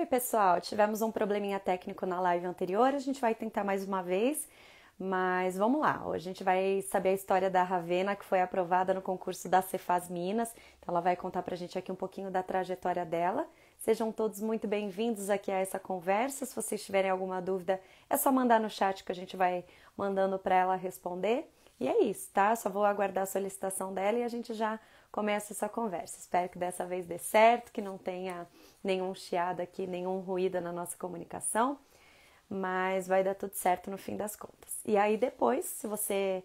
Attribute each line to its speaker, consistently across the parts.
Speaker 1: Oi, pessoal. Tivemos um probleminha técnico na live anterior. A gente vai tentar mais uma vez, mas vamos lá. Hoje a gente vai saber a história da Ravena, que foi aprovada no concurso da Cefaz Minas. Então, ela vai contar pra gente aqui um pouquinho da trajetória dela. Sejam todos muito bem-vindos aqui a essa conversa. Se vocês tiverem alguma dúvida, é só mandar no chat que a gente vai mandando para ela responder. E é isso, tá? Só vou aguardar a solicitação dela e a gente já começa essa conversa. Espero que dessa vez dê certo, que não tenha nenhum chiado aqui, nenhum ruído na nossa comunicação, mas vai dar tudo certo no fim das contas. E aí depois, se você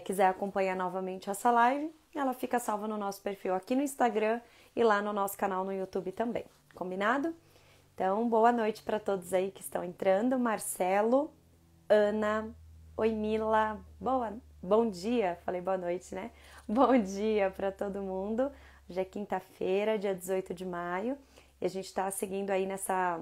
Speaker 1: quiser acompanhar novamente essa live, ela fica salva no nosso perfil aqui no Instagram e lá no nosso canal no YouTube também. Combinado? Então, boa noite para todos aí que estão entrando. Marcelo, Ana, oi Mila, bom dia, falei boa noite, né? Bom dia para todo mundo. Hoje é quinta-feira, dia 18 de maio, e a gente está seguindo aí nessa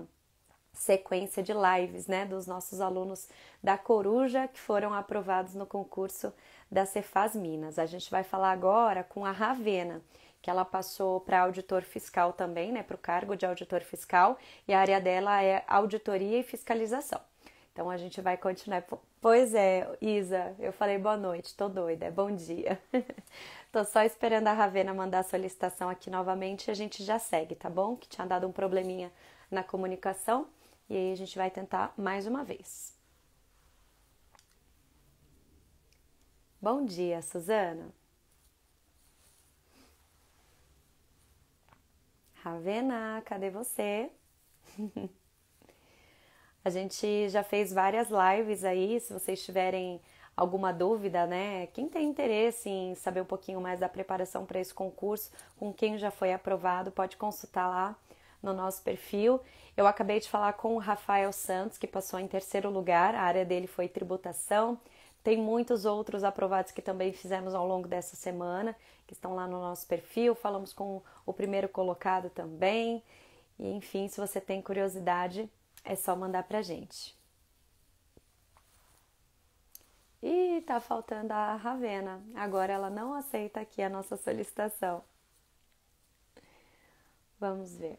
Speaker 1: sequência de lives, né, dos nossos alunos da Coruja que foram aprovados no concurso da Cefaz Minas. A gente vai falar agora com a Ravena, que ela passou para auditor fiscal também, né, para o cargo de auditor fiscal, e a área dela é auditoria e fiscalização. Então a gente vai continuar. Pois é, Isa, eu falei boa noite, tô doida, é bom dia. Tô só esperando a Ravena mandar a solicitação aqui novamente e a gente já segue, tá bom? Que tinha dado um probleminha na comunicação e aí a gente vai tentar mais uma vez. Bom dia, Suzana. Ravena, cadê você? A gente já fez várias lives aí, se vocês tiverem alguma dúvida, né? Quem tem interesse em saber um pouquinho mais da preparação para esse concurso, com quem já foi aprovado, pode consultar lá no nosso perfil. Eu acabei de falar com o Rafael Santos, que passou em terceiro lugar, a área dele foi tributação. Tem muitos outros aprovados que também fizemos ao longo dessa semana, que estão lá no nosso perfil. Falamos com o primeiro colocado também. E, enfim, se você tem curiosidade, é só mandar pra gente. Ih, tá faltando a Ravena. Agora ela não aceita aqui a nossa solicitação. Vamos ver.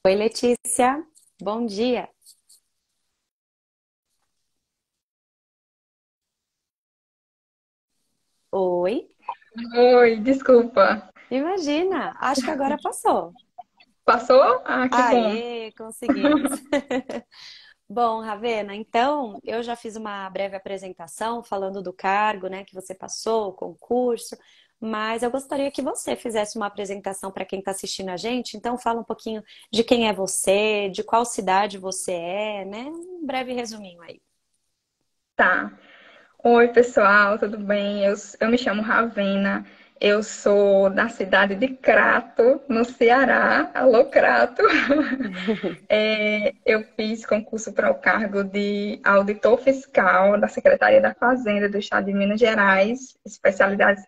Speaker 1: Oi, Letícia. Bom dia. Oi.
Speaker 2: Oi, desculpa.
Speaker 1: Imagina, acho que agora passou.
Speaker 2: Passou? Ah, que bom.
Speaker 1: Aê, conseguimos. Bom, Ravena, então eu já fiz uma breve apresentação falando do cargo, né, que você passou, o concurso, mas eu gostaria que você fizesse uma apresentação para quem está assistindo a gente. Então, fala um pouquinho de quem é você, de qual cidade você é, né? Um breve resuminho aí.
Speaker 2: Tá. Oi, pessoal, tudo bem? Eu me chamo Ravena. Eu sou da cidade de Crato, no Ceará. Alô, Crato. Eu fiz concurso para o cargo de auditor fiscal da Secretaria da Fazenda do Estado de Minas Gerais, especialidade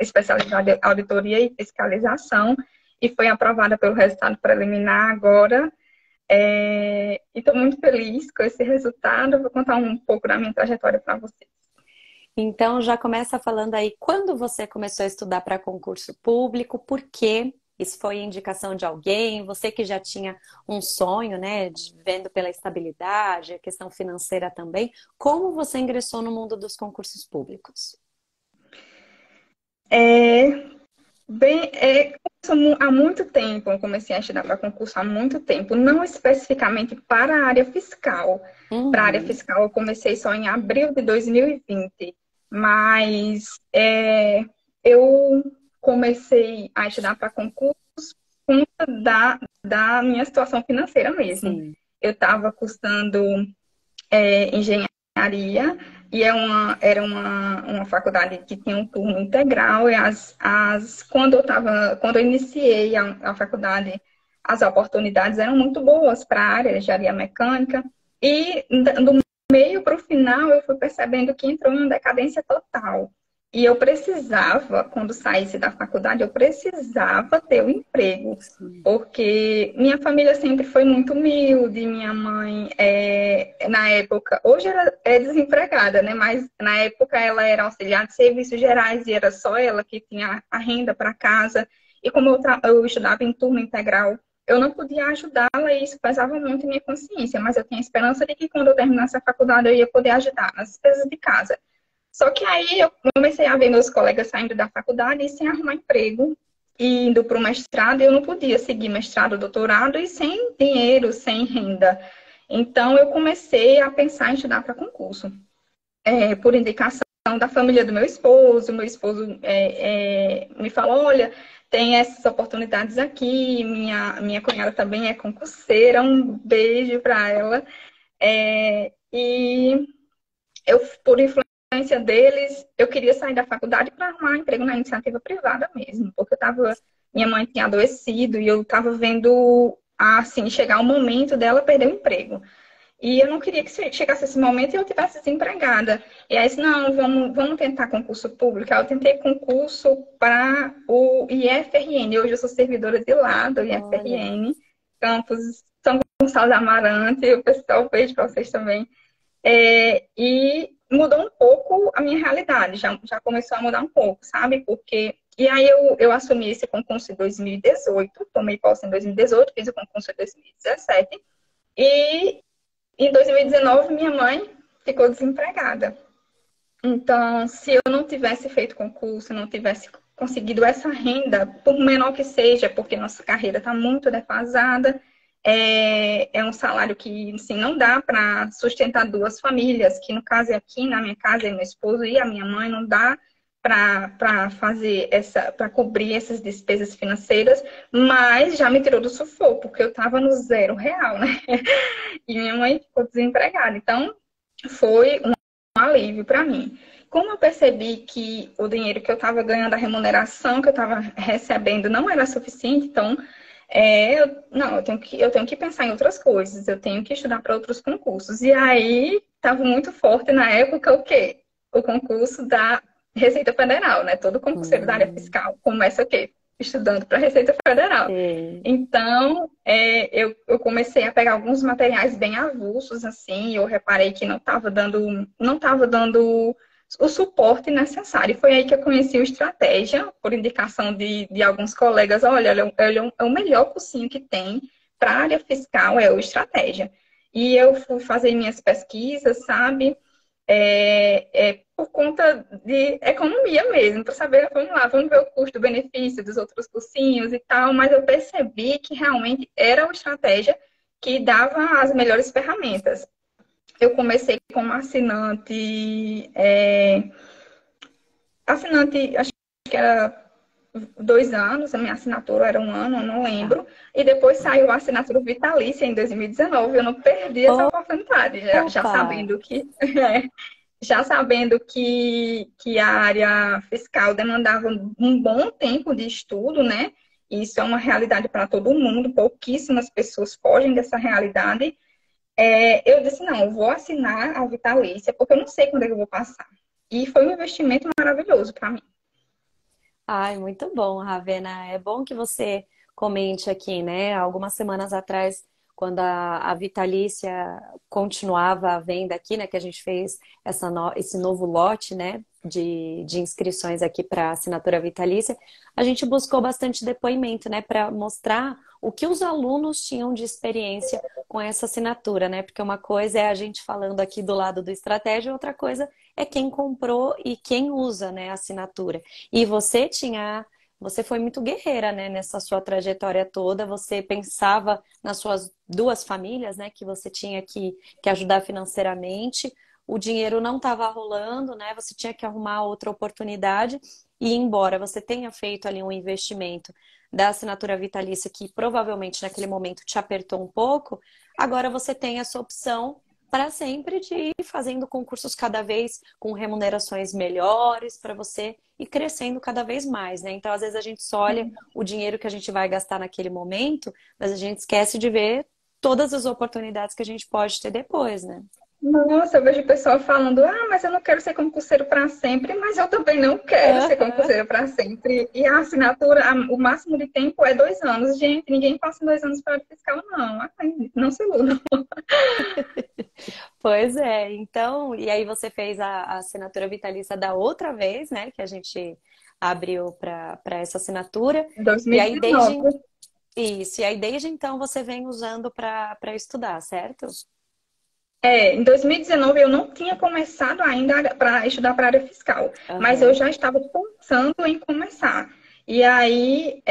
Speaker 2: em auditoria e fiscalização, e foi aprovada pelo resultado preliminar agora. E estou muito feliz com esse resultado. Eu vou contar um pouco da minha trajetória para vocês.
Speaker 1: Então, já começa falando aí quando você começou a estudar para concurso público, por quê? Isso foi indicação de alguém? Você que já tinha um sonho, né, vendo pela estabilidade, a questão financeira também. Como você ingressou no mundo dos concursos públicos?
Speaker 2: É, há muito tempo, eu comecei a estudar para concurso há muito tempo, não especificamente para a área fiscal. Para a área
Speaker 1: Uhum.
Speaker 2: fiscal, eu comecei só em abril de 2020, mas eu comecei a estudar para concurso por conta da minha situação financeira mesmo.
Speaker 1: Sim.
Speaker 2: Eu estava cursando engenharia, e era uma faculdade que tinha um turno integral, e quando eu iniciei a faculdade, as oportunidades eram muito boas para a área de engenharia mecânica, e do meio para o final eu fui percebendo que entrou em uma decadência total. E eu precisava, quando saísse da faculdade, eu precisava ter um emprego,
Speaker 1: Sim.
Speaker 2: porque minha família sempre foi muito humilde, minha mãe, na época, hoje ela é desempregada, né? Mas na época ela era auxiliar de serviços gerais e era só ela que tinha a renda para casa. E como eu estudava em turno integral, eu não podia ajudá-la e isso pesava muito em minha consciência, mas eu tinha esperança de que quando eu terminasse a faculdade eu ia poder ajudar nas despesas de casa. Só que aí eu comecei a ver meus colegas saindo da faculdade e sem arrumar emprego, e indo para o mestrado, eu não podia seguir mestrado, doutorado e sem dinheiro, sem renda. Então eu comecei a pensar em estudar para concurso, por indicação da família do meu esposo me falou, olha, tem essas oportunidades aqui, minha cunhada também é concurseira, um beijo para ela. E eu, por influência deles, eu queria sair da faculdade para arrumar emprego na iniciativa privada mesmo, porque minha mãe tinha adoecido e eu estava vendo, assim, chegar o momento dela perder o emprego. E eu não queria que chegasse esse momento e eu tivesse desempregada. E aí, disse, não, vamos tentar concurso público. Aí eu tentei concurso para o IFRN. Hoje eu sou servidora de lá do
Speaker 1: Olha,
Speaker 2: IFRN, campus São Gonçalo da Amarante. O pessoal fez para vocês também. E mudou um pouco a minha realidade, já começou a mudar um pouco, sabe? Porque. E aí eu assumi esse concurso em 2018, tomei posse em 2018, fiz o concurso em 2017, e em 2019 minha mãe ficou desempregada. Então, se eu não tivesse feito concurso, não tivesse conseguido essa renda, por menor que seja, porque nossa carreira está muito defasada, é um salário que assim, não dá para sustentar duas famílias, que no caso é aqui, na minha casa, é meu esposo e a minha mãe, não dá para fazer para cobrir essas despesas financeiras, mas já me tirou do sufoco, porque eu estava no zero real, né? E minha mãe ficou desempregada. Então, foi um alívio para mim. Como eu percebi que o dinheiro que eu estava ganhando, a remuneração que eu estava recebendo não era suficiente, então não, eu tenho que pensar em outras coisas, eu tenho que estudar para outros concursos. E aí estava muito forte na época o quê? O concurso da Receita Federal, né? Todo concurseiro da área
Speaker 1: hum,
Speaker 2: fiscal começa o quê? Estudando para a Receita Federal.
Speaker 1: sim.
Speaker 2: Então, eu comecei a pegar alguns materiais bem avulsos, assim, e eu reparei que não estava dando o suporte necessário. E foi aí que eu conheci o Estratégia, por indicação de alguns colegas. Olha, é o melhor cursinho que tem para a área fiscal, é o Estratégia. E eu fui fazer minhas pesquisas, sabe? Por conta de economia mesmo, para saber, vamos lá, vamos ver o custo-benefício dos outros cursinhos e tal, mas eu percebi que realmente era uma estratégia que dava as melhores ferramentas. Eu comecei como assinante, acho que era 2 anos, a minha assinatura era um ano, eu não
Speaker 1: Tá.
Speaker 2: lembro, e depois saiu a assinatura vitalícia em 2019, eu não perdi essa oportunidade, já
Speaker 1: Opa!
Speaker 2: sabendo que já sabendo que a área fiscal demandava um bom tempo de estudo, né? Isso é uma realidade para todo mundo, pouquíssimas pessoas fogem dessa realidade. Eu disse, não, eu vou assinar a vitalícia, porque eu não sei quando é que eu vou passar. E foi um investimento maravilhoso para mim.
Speaker 1: Ai, muito bom, Ravena. É bom que você comente aqui, né? Algumas semanas atrás, quando a Vitalícia continuava a venda aqui, né? Que a gente fez esse novo lote, né? De inscrições aqui para assinatura vitalícia, a gente buscou bastante depoimento, né? Para mostrar o que os alunos tinham de experiência com essa assinatura, né? Porque uma coisa é a gente falando aqui do lado do estratégia, outra coisa é quem comprou e quem usa, né, a assinatura. E você foi muito guerreira, né, nessa sua trajetória toda. Você pensava nas suas duas famílias, né, que você tinha que ajudar financeiramente. O dinheiro não estava rolando, né? Você tinha que arrumar outra oportunidade. E embora você tenha feito ali um investimento da assinatura vitalícia que provavelmente naquele momento te apertou um pouco, agora você tem essa opção para sempre de ir fazendo concursos cada vez com remunerações melhores para você ir crescendo cada vez mais, né? Então, às vezes a gente só olha o dinheiro que a gente vai gastar naquele momento, mas a gente esquece de ver todas as oportunidades que a gente pode ter depois, né?
Speaker 2: Nossa, eu vejo o pessoal falando, ah, mas eu não quero ser concurseiro para sempre, mas eu também não quero ser
Speaker 1: Aham.
Speaker 2: concurseiro para sempre. E a assinatura, o máximo de tempo é 2 anos. Gente, ninguém passa 2 anos para fiscal, não. Ai, não se iluda.
Speaker 1: Pois é, então, e aí você fez a assinatura vitalícia da outra vez, né, que a gente abriu para essa assinatura, e aí desde
Speaker 2: 2019.
Speaker 1: isso, e aí desde então você vem usando para estudar, certo?
Speaker 2: Em 2019 eu não tinha começado ainda para estudar para a área fiscal, mas eu
Speaker 1: Aham.
Speaker 2: já estava pensando em começar. E aí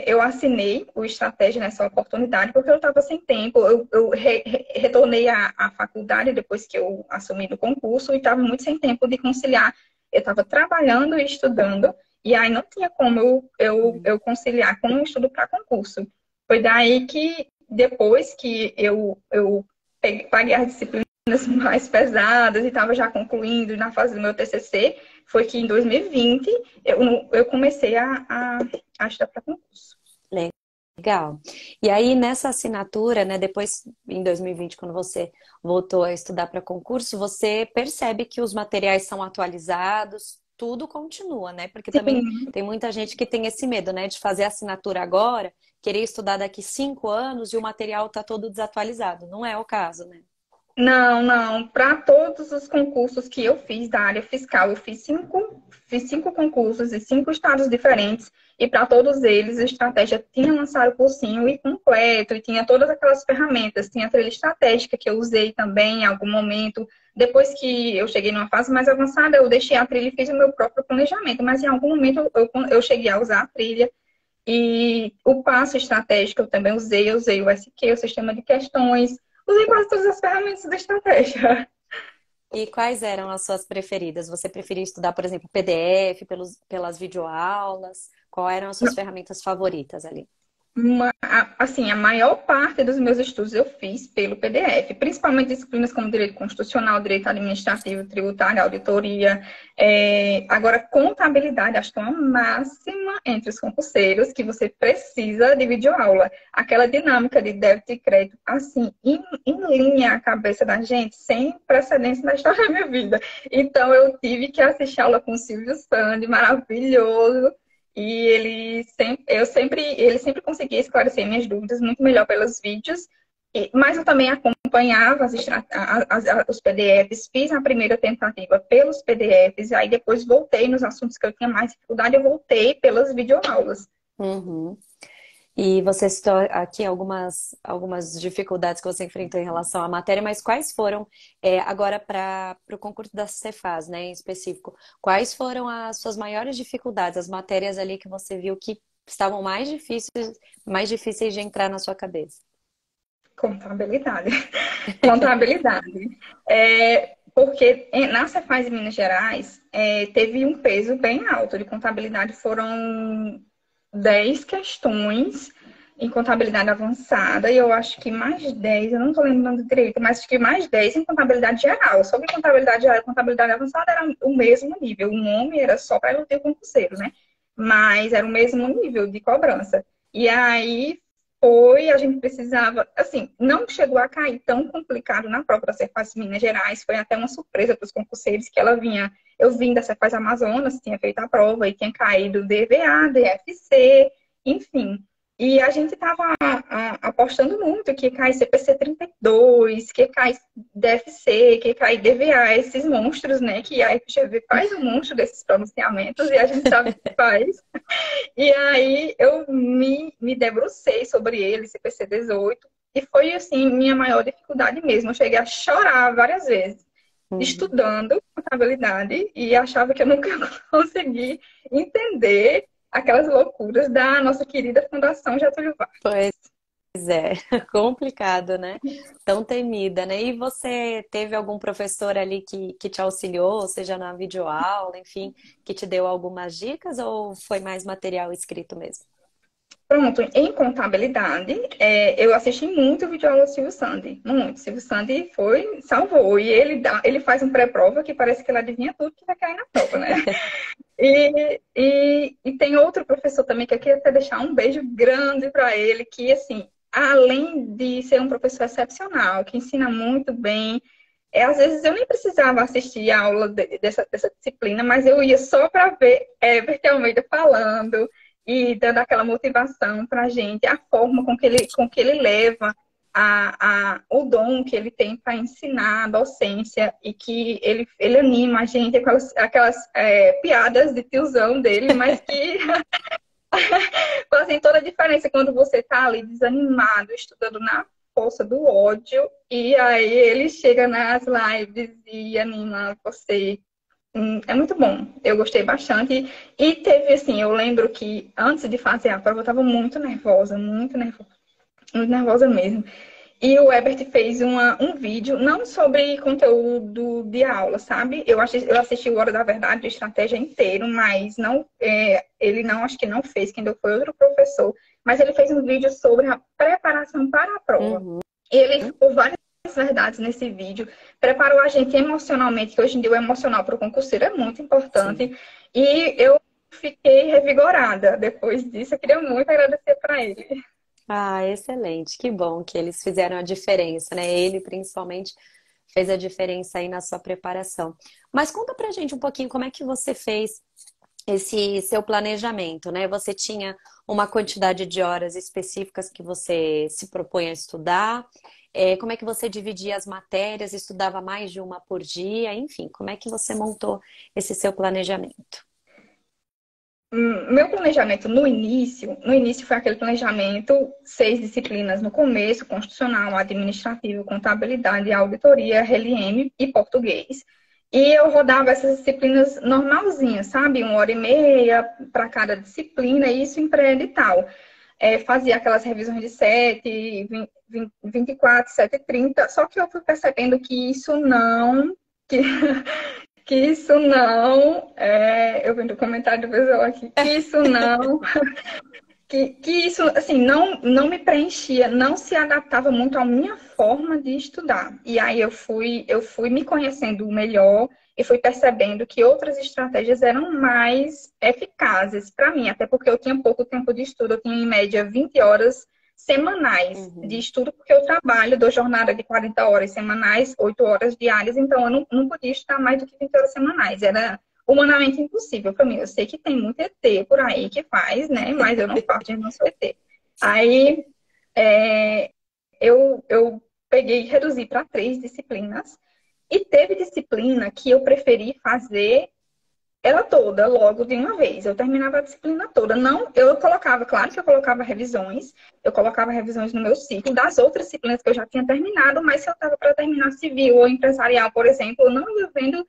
Speaker 2: eu assinei o Estratégia nessa oportunidade, porque eu estava sem tempo. Eu retornei à faculdade depois que eu assumi no concurso e estava muito sem tempo de conciliar. Eu estava trabalhando e estudando, e aí não tinha como eu conciliar com o estudo para concurso. Foi daí que, depois que eu paguei as disciplinas mais pesadas e estava já concluindo na fase do meu TCC, foi que em 2020 eu comecei a estudar para concurso.
Speaker 1: Legal. E aí, nessa assinatura, né, depois, em 2020, quando você voltou a estudar para concurso, você percebe que os materiais são atualizados, tudo continua, né? Porque também
Speaker 2: Sim,
Speaker 1: tem muita gente que tem esse medo, né, de fazer a assinatura agora, querer estudar daqui 5 anos e o material tá todo desatualizado. Não é o caso, né?
Speaker 2: não, não. Para todos os concursos que eu fiz da área fiscal, eu fiz cinco concursos e 5 estados diferentes. E para todos eles, a estratégia tinha lançado o cursinho e completo, e tinha todas aquelas ferramentas. Tinha a trilha estratégica que eu usei também em algum momento. Depois que eu cheguei numa fase mais avançada, eu deixei a trilha e fiz o meu próprio planejamento. Mas em algum momento eu cheguei a usar a trilha. E o passo estratégico eu também usei. Eu usei o SQ, o sistema de questões. Usei quase todas as ferramentas da estratégia.
Speaker 1: E quais eram as suas preferidas? Você preferia estudar, por exemplo, PDF, pelas videoaulas? Quais eram as suas ferramentas favoritas ali?
Speaker 2: Assim, a maior parte dos meus estudos eu fiz pelo PDF, principalmente disciplinas como direito constitucional, direito administrativo, tributário, auditoria. Agora, contabilidade, acho que é uma máxima entre os concurseiros que você precisa de videoaula. Aquela dinâmica de débito e crédito, assim, em linha a cabeça da gente, sem precedentes na história da minha vida. Então, eu tive que assistir aula com o Silvio Sandi, maravilhoso. E ele sempre conseguia esclarecer minhas dúvidas muito melhor pelos vídeos, mas eu também acompanhava os PDFs, fiz a primeira tentativa pelos PDFs, aí depois voltei nos assuntos que eu tinha mais dificuldade, eu voltei pelas videoaulas.
Speaker 1: Uhum. E você citou aqui algumas dificuldades que você enfrentou em relação à matéria, mas quais foram, agora para o concurso da Cefaz, né, em específico, quais foram as suas maiores dificuldades, as matérias ali que você viu que estavam mais difíceis de entrar na sua cabeça?
Speaker 2: Contabilidade. Contabilidade. Porque na Cefaz em Minas Gerais teve um peso bem alto de contabilidade, foram 10 questões em contabilidade avançada, e eu acho que mais 10, eu não estou lembrando direito, mas acho que mais 10 em contabilidade geral. Sobre contabilidade geral e contabilidade avançada era o mesmo nível, o nome era só para iludir o concurseiro, né? Mas era o mesmo nível de cobrança. E aí a gente precisava, assim, não chegou a cair tão complicado na prova da Cefaz Minas Gerais, foi até uma surpresa para os concurseiros que eu vim da Cefaz Amazonas, tinha feito a prova e tinha caído DVA, DFC, enfim. E a gente estava apostando muito que ia cair CPC 32, que ia cair DFC, que ia cair DVA, esses monstros, né? Que a FGV faz um monstro desses pronunciamentos e a gente sabe que faz. E aí eu me debrucei sobre ele, CPC 18, e foi assim, minha maior dificuldade mesmo. Eu cheguei a chorar várias vezes,
Speaker 1: Uhum.
Speaker 2: estudando contabilidade, e achava que eu nunca ia conseguir entender aquelas loucuras da nossa querida Fundação Getúlio Vargas.
Speaker 1: Pois é, complicado, né? Tão temida, né? E você teve algum professor ali que te auxiliou, seja na videoaula, enfim, que te deu algumas dicas ou foi mais material escrito mesmo?
Speaker 2: Pronto, em contabilidade, eu assisti muito o vídeo aula do Silvio Sandi, muito. Silvio Sandi salvou. E ele faz um pré-prova que parece que ele adivinha tudo que vai cair na prova, né? E tem outro professor também que eu queria até deixar um beijo grande para ele, que, assim, além de ser um professor excepcional, que ensina muito bem, às vezes eu nem precisava assistir a aula dessa disciplina, mas eu ia só para ver Herbert Almeida falando e dando aquela motivação para a gente, a forma com que ele leva o dom que ele tem para ensinar a docência e que ele anima a gente, aquelas piadas de tiozão dele, mas que fazem toda a diferença quando você está ali desanimado, estudando na força do ódio, e aí ele chega nas lives e anima você. É muito bom. Eu gostei bastante. E teve, assim, eu lembro que antes de fazer a prova, eu estava muito nervosa mesmo. E o Herbert fez um vídeo, não sobre conteúdo de aula, sabe? Eu assisti o Hora da Verdade, de estratégia inteiro, mas não, ele não, acho que não fez, quem deu foi outro professor. Mas ele fez um vídeo sobre a preparação para a prova.
Speaker 1: Uhum.
Speaker 2: E ele falou várias verdades nesse vídeo, preparou a gente emocionalmente, que hoje em dia o emocional para o concurseiro é muito importante.
Speaker 1: Sim.
Speaker 2: E eu fiquei revigorada depois disso. Eu queria muito agradecer para ele.
Speaker 1: Ah, excelente. Que bom que eles fizeram a diferença, né? Ele, principalmente, fez a diferença aí na sua preparação. Mas conta pra gente um pouquinho como é que você fez esse seu planejamento, né? Você tinha uma quantidade de horas específicas que você se propõe a estudar? Como é que você dividia as matérias? Estudava mais de uma por dia? Enfim, como é que você montou esse seu planejamento?
Speaker 2: Meu planejamento no início foi aquele planejamento, 6 disciplinas no começo, constitucional, administrativo, contabilidade, auditoria, RLM e português. E eu rodava essas disciplinas normalzinhas, sabe? 1 hora e meia para cada disciplina, e isso em pré-edital. Fazia aquelas revisões de 7, 24, 7 e 30, só que eu fui percebendo que isso não, que que isso não, eu vendo o comentário do pessoal aqui, que isso não, que isso, assim, não me preenchia, não se adaptava muito à minha forma de estudar. E aí eu fui me conhecendo melhor e fui percebendo que outras estratégias eram mais eficazes para mim, até porque eu tinha pouco tempo de estudo, eu tinha em média 20 horas semanais de
Speaker 1: Uhum.
Speaker 2: estudo, porque eu trabalho, dou jornada de 40 horas semanais, 8 horas diárias, então eu não podia estudar mais do que 20 horas semanais. Era humanamente impossível para mim. Eu sei que tem muito ET por aí que faz, né? Mas eu não faço, eu não sou ET. Aí é, eu peguei e reduzi para 3 disciplinas. E teve disciplina que eu preferi fazer ela toda, logo de uma vez. Eu terminava a disciplina toda. Não, eu colocava, claro que eu colocava revisões no meu ciclo das outras disciplinas que eu já tinha terminado, mas se eu estava para terminar civil ou empresarial, por exemplo, eu não ia vendo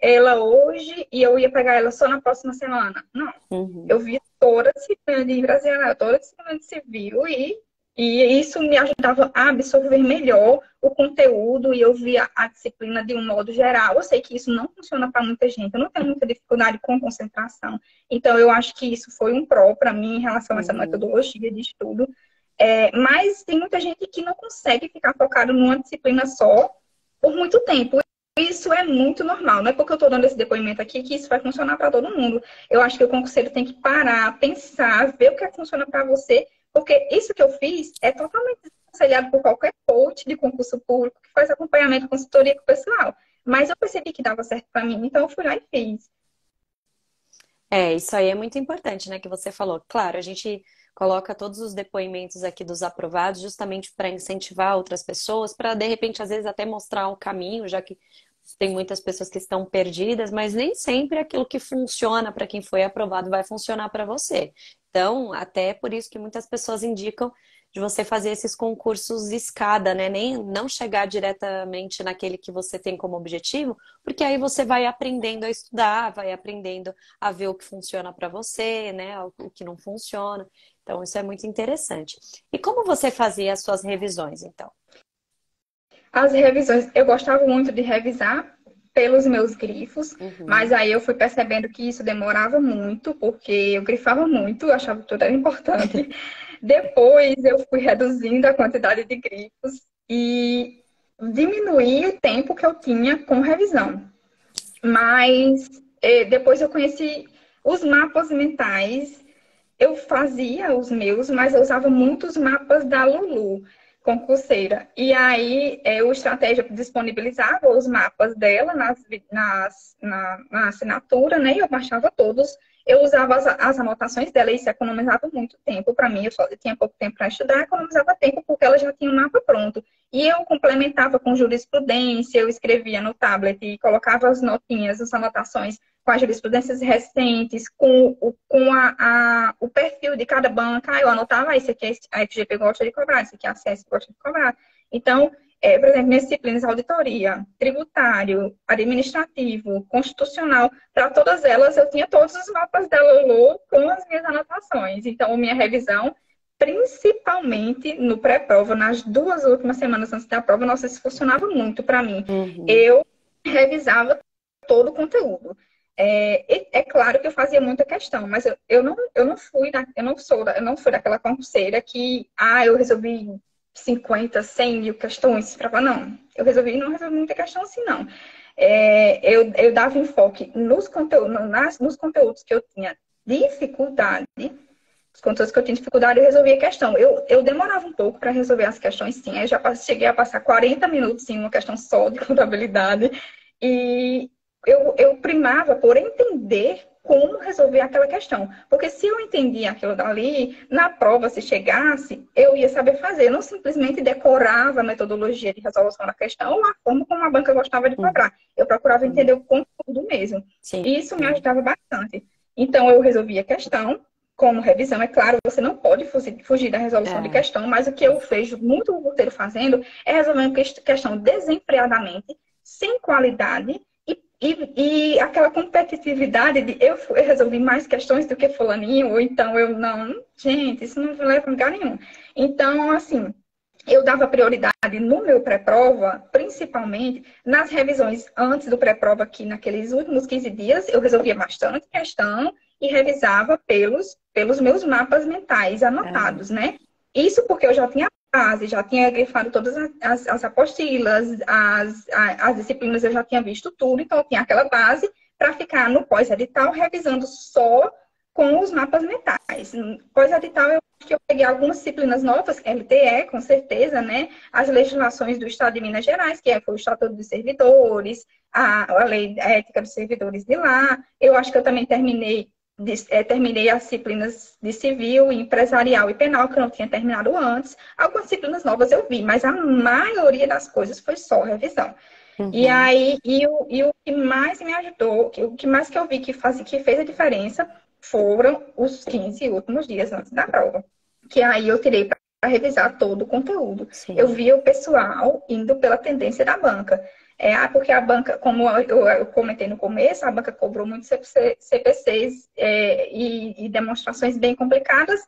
Speaker 2: ela hoje e eu ia pegar ela só na próxima semana. Não. Eu
Speaker 1: Uhum.
Speaker 2: via toda a disciplina de empresarial, toda a disciplina de civil e isso me ajudava a absorver melhor o conteúdo e eu via a disciplina de um modo geral. Eu sei que isso não funciona para muita gente, eu não tenho muita dificuldade com concentração. Então, eu acho que isso foi um pró para mim em relação a essa
Speaker 1: Uhum.
Speaker 2: metodologia de estudo. Mas tem muita gente que não consegue ficar focado numa disciplina só por muito tempo. Isso é muito normal. Não é porque eu estou dando esse depoimento aqui que isso vai funcionar para todo mundo. Eu acho que o concurseiro tem que parar, pensar, ver o que é que funciona para você, porque isso que eu fiz é totalmente aconselhado por qualquer coach de concurso público que faz acompanhamento, consultoria com o pessoal. Mas eu percebi que dava certo para mim, então eu fui lá e fiz.
Speaker 1: Isso aí é muito importante, né, que você falou. Claro, a gente coloca todos os depoimentos aqui dos aprovados justamente para incentivar outras pessoas, para de repente, às vezes, até mostrar um caminho, já que tem muitas pessoas que estão perdidas, mas nem sempre aquilo que funciona para quem foi aprovado vai funcionar para você. Então, até por isso que muitas pessoas indicam de você fazer esses concursos escada, né? Nem não chegar diretamente naquele que você tem como objetivo, porque aí você vai aprendendo a estudar, vai aprendendo a ver o que funciona para você, né? O que não funciona. Então, isso é muito interessante. E como você fazia as suas revisões, então?
Speaker 2: As revisões, eu gostava muito de revisar pelos meus grifos, mas
Speaker 1: Uhum.
Speaker 2: aí eu fui percebendo que isso demorava muito, porque eu grifava muito, eu achava que tudo era importante. Depois eu fui reduzindo a quantidade de grifos e diminuí o tempo que eu tinha com revisão. Mas depois eu conheci os mapas mentais. Eu fazia os meus, mas eu usava muitos mapas da Lulu. concurseira. E aí, o Estratégia disponibilizava os mapas dela na assinatura, né? E eu baixava todos. Eu usava as anotações dela, e isso economizava muito tempo para mim. Eu tinha pouco tempo para estudar, economizava tempo porque ela já tinha o mapa pronto. E eu complementava com jurisprudência, eu escrevia no tablet e colocava as notinhas, as anotações com as jurisprudências recentes, o perfil de cada banca. Eu anotava, esse aqui a FGP gosta de cobrar, esse aqui a CS gosta de cobrar. Então, por exemplo, minhas disciplinas, auditoria, tributário, administrativo, constitucional, para todas elas eu tinha todos os mapas da Lolo com as minhas anotações. Então, minha revisão, principalmente no pré-prova, nas 2 últimas semanas antes da prova, nossa, isso funcionava muito para mim. Eu revisava todo o conteúdo. É claro que eu fazia muita questão, mas eu não fui daquela concurseira que eu resolvi 50, 100 mil questões para não. Eu não resolvi muita questão assim, não. Eu dava enfoque nos conteúdos que eu tinha dificuldade. Os conteúdos que eu tinha dificuldade, eu resolvia a questão. Eu demorava um pouco para resolver as questões, sim. Eu já cheguei a passar 40 minutos em uma questão só de contabilidade. E eu primava por entender como resolver aquela questão. Porque se eu entendia aquilo dali, na prova, se chegasse, eu ia saber fazer. Eu não simplesmente decorava a metodologia de resolução da questão ou a forma como a banca gostava de cobrar. Eu procurava entender o conteúdo mesmo.
Speaker 1: Sim.
Speaker 2: E isso me ajudava bastante. Então, eu resolvia a questão. Como revisão, é claro, você não pode fugir da resolução de questão, mas o que eu vejo muito o roteiro fazendo é resolver uma questão desenfreadamente, sem qualidade, e aquela competitividade de eu resolvi mais questões do que fulaninho, ou então eu não. Gente, isso não leva a lugar nenhum. Então, assim, eu dava prioridade no meu pré-prova, principalmente nas revisões antes do pré-prova, que naqueles últimos 15 dias eu resolvia bastante questão e revisava pelos meus mapas mentais anotados, né? Isso porque eu já tinha base, já tinha grifado todas as apostilas, as disciplinas, eu já tinha visto tudo, então eu tinha aquela base para ficar no pós-edital revisando só com os mapas mentais. Pós-edital, eu acho que eu peguei algumas disciplinas novas, LTE, com certeza, né? As legislações do Estado de Minas Gerais, que foi o Estatuto dos Servidores, a Lei Ética dos Servidores de lá. Eu acho que eu também terminei as disciplinas de civil, empresarial e penal, que eu não tinha terminado antes. Algumas disciplinas novas eu vi, mas a maioria das coisas foi só revisão. E aí, o que mais me ajudou, o que mais que eu vi que fez a diferença foram os 15 últimos dias antes da prova. Que aí eu tirei para revisar todo o conteúdo.
Speaker 1: Sim.
Speaker 2: Eu via o pessoal indo pela tendência da banca. Porque a banca, como eu comentei no começo, a banca cobrou muitos CPCs e demonstrações bem complicadas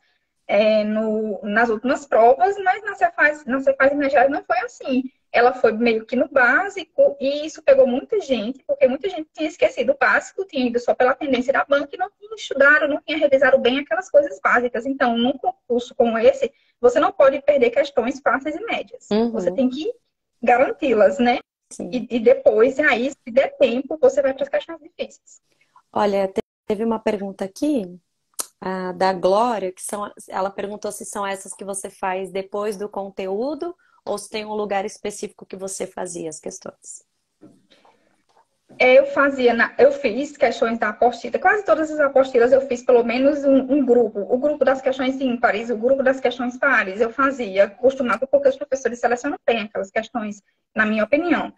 Speaker 2: nas últimas provas, mas na Cefaz Minas Gerais não foi assim. Ela foi meio que no básico e isso pegou muita gente, porque muita gente tinha esquecido o básico, tinha ido só pela tendência da banca e não tinha estudado, não tinha revisado bem aquelas coisas básicas. Então, num concurso como esse, você não pode perder questões fáceis e médias. Você tem que garanti-las, né? E depois, aí, se der tempo, você vai para as questões difíceis.
Speaker 1: Olha, teve uma pergunta aqui da Glória, ela perguntou se são essas que você faz depois do conteúdo ou se tem um lugar específico que você fazia as questões.
Speaker 2: Eu fiz questões da apostila, quase todas as apostilas eu fiz pelo menos um grupo. O grupo das questões ímpares, o grupo das questões pares, eu costumava, porque os professores selecionam bem aquelas questões, na minha opinião.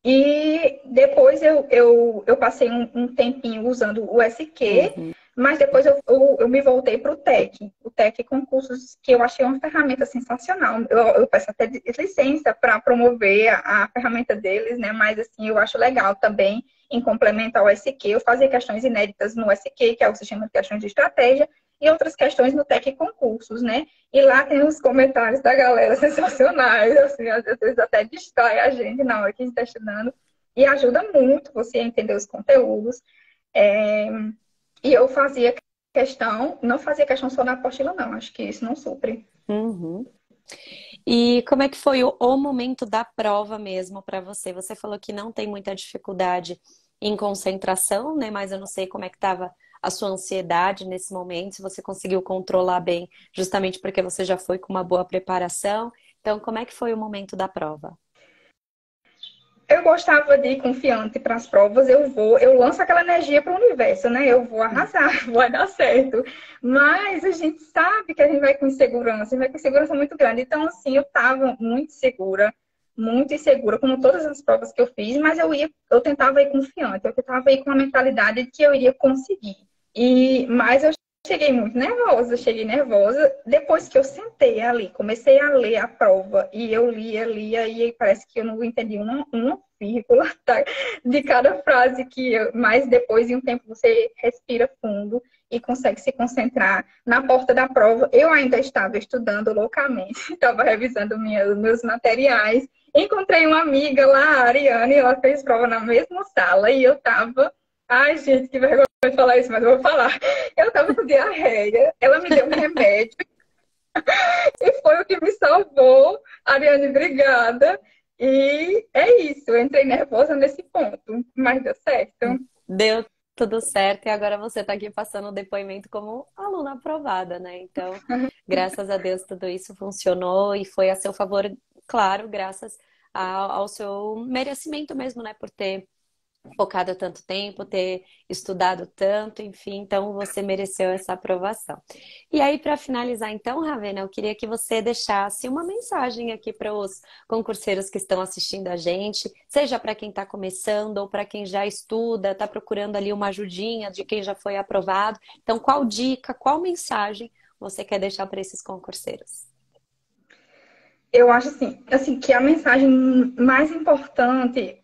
Speaker 2: E depois eu passei um tempinho usando o SQ, mas depois eu me voltei para o TEC. O TEC Concursos, que eu achei uma ferramenta sensacional. Eu peço até licença para promover a ferramenta deles, né? Mas assim, eu acho legal também, em complemento ao SQ. Eu fazia questões inéditas no SQ, que é o sistema de questões de estratégia, e outras questões no TEC Concursos, né? E lá tem os comentários da galera sensacionais, assim, às vezes até distrai a gente na hora que a gente está estudando. E ajuda muito você a entender os conteúdos. E eu fazia não fazia questão só na apostila, não. Acho que isso não supre.
Speaker 1: E como é que foi o momento da prova mesmo para você? Você falou que não tem muita dificuldade em concentração, né? Mas eu não sei como é que estava a sua ansiedade nesse momento, se você conseguiu controlar bem, justamente porque você já foi com uma boa preparação. Então, como é que foi o momento da prova?
Speaker 2: Eu gostava de ir confiante para as provas, eu lanço aquela energia para o universo, né? Eu vou arrasar, vai dar certo. Mas a gente sabe que a gente vai com insegurança, a gente vai com insegurança muito grande. Então, assim, eu estava muito insegura, como todas as provas que eu fiz, mas eu tentava ir confiante, eu tentava ir com a mentalidade de que eu iria conseguir. Mas eu cheguei nervosa. Depois que eu sentei ali, comecei a ler a prova, e eu lia, e parece que eu não entendi uma vírgula tá, de cada frase mas depois de um tempo você respira fundo e consegue se concentrar. Na porta da prova, eu ainda estava estudando loucamente, estava revisando meus materiais. Encontrei uma amiga lá, a Ariane, ela fez prova na mesma sala, e eu estava. Ai, gente, que vergonha de falar isso, mas eu vou falar. Eu tava com diarreia, ela me deu um remédio e foi o que me salvou. Ariane, obrigada. E é isso, eu entrei nervosa nesse ponto, mas deu certo.
Speaker 1: Deu tudo certo e agora você está aqui passando o depoimento como aluna aprovada, né? Então, graças a Deus, tudo isso funcionou e foi a seu favor, claro, graças ao seu merecimento mesmo, né? Por ter focado tanto tempo, ter estudado tanto, enfim, então você mereceu essa aprovação. E aí, para finalizar, então, Ravena, eu queria que você deixasse uma mensagem aqui para os concurseiros que estão assistindo a gente, seja para quem está começando ou para quem já estuda, está procurando ali uma ajudinha de quem já foi aprovado. Então, qual dica, qual mensagem você quer deixar para esses concurseiros?
Speaker 2: Eu acho assim que a mensagem mais importante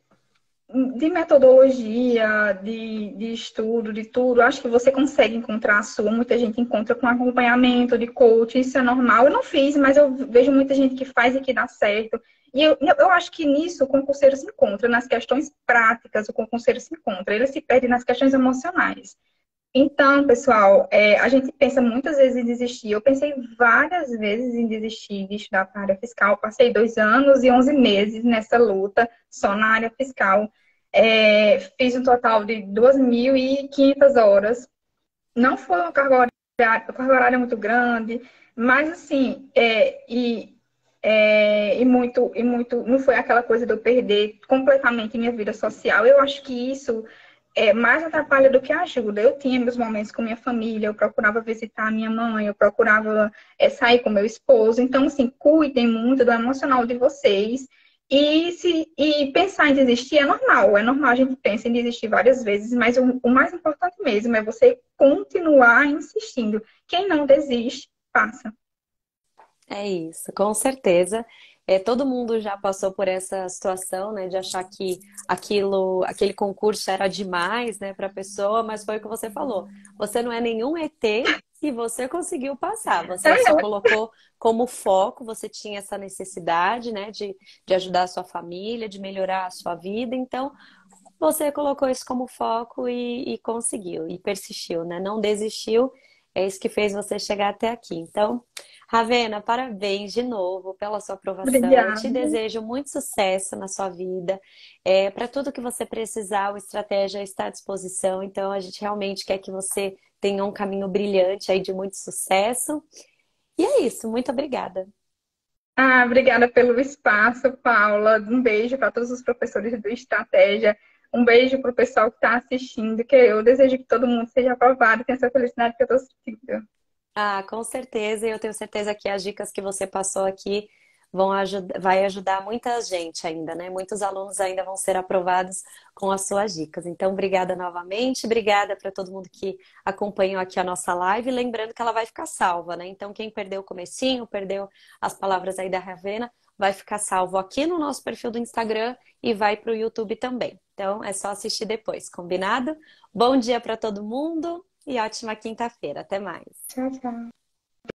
Speaker 2: de metodologia, de estudo, de tudo, acho que você consegue encontrar a sua. Muita gente encontra com acompanhamento de coach, isso é normal. Eu não fiz, mas eu vejo muita gente que faz e que dá certo. E eu acho que nisso o concurseiro se encontra, nas questões práticas, o concurseiro se encontra, ele se perde nas questões emocionais. Então, pessoal, a gente pensa muitas vezes em desistir. Eu pensei várias vezes em desistir de estudar para a área fiscal. Passei 2 anos e 11 meses nessa luta só na área fiscal. Fiz um total de 2.500 horas. Não foi uma carga horária muito grande, mas assim, não foi aquela coisa de eu perder completamente minha vida social. Eu acho que isso mais atrapalha do que ajuda. Eu tinha meus momentos com minha família, eu procurava visitar a minha mãe, eu procurava sair com meu esposo. Então, assim, cuidem muito do emocional de vocês. E pensar em desistir é normal a gente pensa em desistir várias vezes, mas o mais importante mesmo é você continuar insistindo. Quem não desiste, passa.
Speaker 1: É isso, com certeza. Todo mundo já passou por essa situação, né, de achar que aquele concurso era demais, né, para a pessoa, mas foi o que você falou. Você não é nenhum ET e você conseguiu passar. Você só colocou como foco, você tinha essa necessidade, né, de ajudar a sua família, de melhorar a sua vida. Então, você colocou isso como foco e conseguiu, e persistiu, né? Não desistiu. É isso que fez você chegar até aqui. Então, Ravena, parabéns de novo pela sua aprovação. Eu
Speaker 2: Obrigada.
Speaker 1: te desejo muito sucesso na sua vida. Para tudo que você precisar, o Estratégia está à disposição. Então, a gente realmente quer que você tenha um caminho brilhante aí de muito sucesso. E é isso. Muito obrigada.
Speaker 2: Obrigada pelo espaço, Paula. Um beijo para todos os professores do Estratégia. Um beijo para o pessoal que está assistindo, que eu desejo que todo mundo seja aprovado e tenha essa felicidade que eu estou sentindo.
Speaker 1: Com certeza. E eu tenho certeza que as dicas que você passou aqui vai ajudar muita gente ainda, né? Muitos alunos ainda vão ser aprovados com as suas dicas. Então, obrigada novamente. Obrigada para todo mundo que acompanhou aqui a nossa live. Lembrando que ela vai ficar salva, né? Então, quem perdeu o comecinho, perdeu as palavras aí da Ravena, vai ficar salvo aqui no nosso perfil do Instagram e vai para o YouTube também. Então, é só assistir depois, combinado? Bom dia para todo mundo e ótima quinta-feira. Até mais.
Speaker 2: Tchau, tchau.